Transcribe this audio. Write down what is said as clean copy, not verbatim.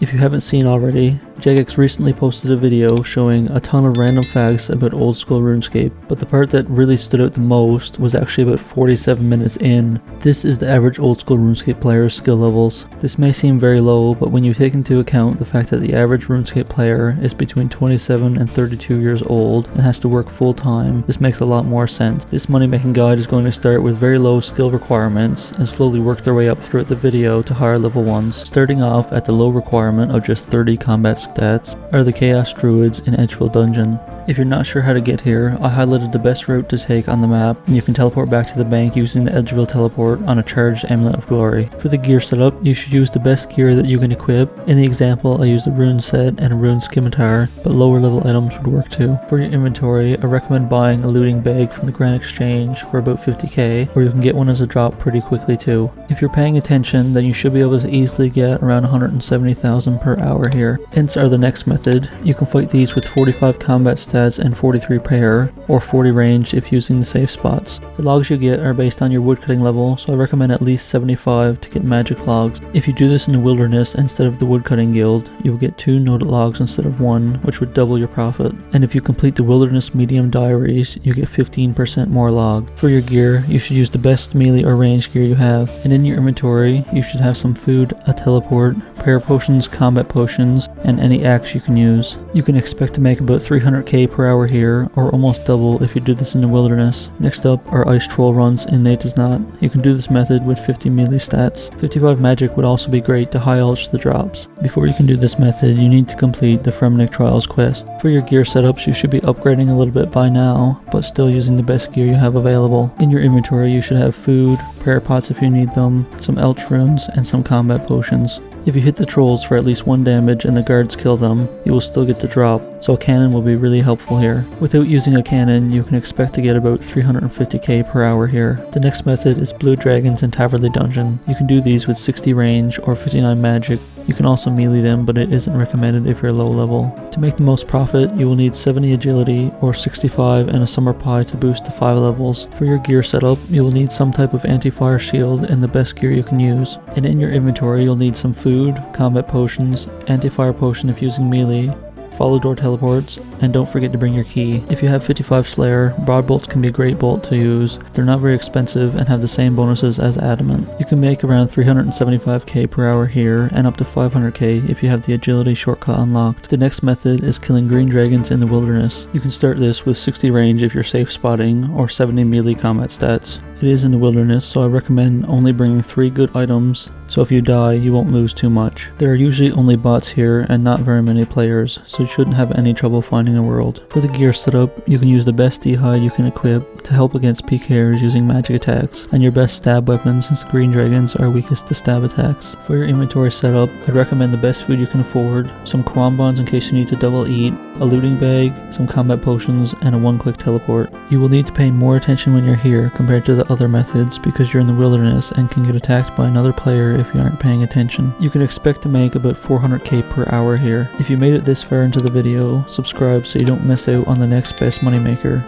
If you haven't seen already, Jagex recently posted a video showing a ton of random facts about old school RuneScape, but the part that really stood out the most was actually about 47 minutes in. This is the average old school RuneScape player's skill levels. This may seem very low, but when you take into account the fact that the average RuneScape player is between 27 and 32 years old and has to work full time, this makes a lot more sense. This money making guide is going to start with very low skill requirements and slowly work their way up throughout the video to higher level ones. Starting off at the low requirement of just 30 combat stats are the Chaos Druids in Edgeville Dungeon. If you're not sure how to get here, I highlighted the best route to take on the map, and you can teleport back to the bank using the Edgeville teleport on a charged Amulet of Glory. For the gear setup, you should use the best gear that you can equip. In the example, I used a rune set and a rune scimitar, but lower level items would work too. For your inventory, I recommend buying a looting bag from the Grand Exchange for about 50k, or you can get one as a drop pretty quickly too. If you're paying attention, then you should be able to easily get around 170,000 per hour here. Ents are the next method. You can fight these with 45 combat stats and 43 prayer, or 40 range if using the safe spots. The logs you get are based on your woodcutting level, so I recommend at least 75 to get magic logs. If you do this in the wilderness instead of the woodcutting guild, you will get 2 noted logs instead of 1, which would double your profit. And if you complete the wilderness medium diaries, you get 15% more log. For your gear, you should use the best melee or range gear you have, and in your inventory, you should have some food, a teleport, prayer potions, combat potions, and any axe you can use. You can expect to make about 300k per hour here, or almost double if you do this in the wilderness. Next up are ice troll runs in Not. You can do this method with 50 melee stats. 55 magic would also be great to high ulch the drops. Before you can do this method, you need to complete the Fremenic Trials quest. For your gear setups, you should be upgrading a little bit by now, but still using the best gear you have available. In your inventory, you should have food, prayer pots if you need them, some elch runes, and some combat potions. If you hit the trolls for at least 1 damage and the guards kill them, you will still get the drop, so a cannon will be really helpful here. Without using a cannon, you can expect to get about 350k per hour here. The next method is Blue Dragons in Taverley Dungeon. You can do these with 60 range or 59 magic. You can also melee them, but it isn't recommended if you're low level. To make the most profit, you will need 70 agility or 65 and a summer pie to boost to 5 levels. For your gear setup, you will need some type of anti-fire shield and the best gear you can use. And in your inventory, you'll need some food, combat potions, anti-fire potion if using melee, follow door teleports, and don't forget to bring your key. If you have 55 Slayer, broad bolts can be a great bolt to use. They're not very expensive and have the same bonuses as adamant. You can make around 375k per hour here and up to 500k if you have the agility shortcut unlocked. The next method is killing green dragons in the wilderness. You can start this with 60 range if you're safe spotting or 70 melee combat stats. It is in the wilderness, so I recommend only bringing 3 good items, so if you die, you won't lose too much. There are usually only bots here and not very many players, so you shouldn't have any trouble finding a world. For the gear setup, you can use the best D-hide you can equip to help against PKers using magic attacks, and your best stab weapon since green dragons are weakest to stab attacks. For your inventory setup, I'd recommend the best food you can afford, some Quam Bonds in case you need to double eat, a looting bag, some combat potions, and a 1-click teleport. You will need to pay more attention when you're here compared to the other methods because you're in the wilderness and can get attacked by another player if you aren't paying attention. You can expect to make about 400k per hour here. If you made it this far into the video, subscribe so you don't miss out on the next best moneymaker.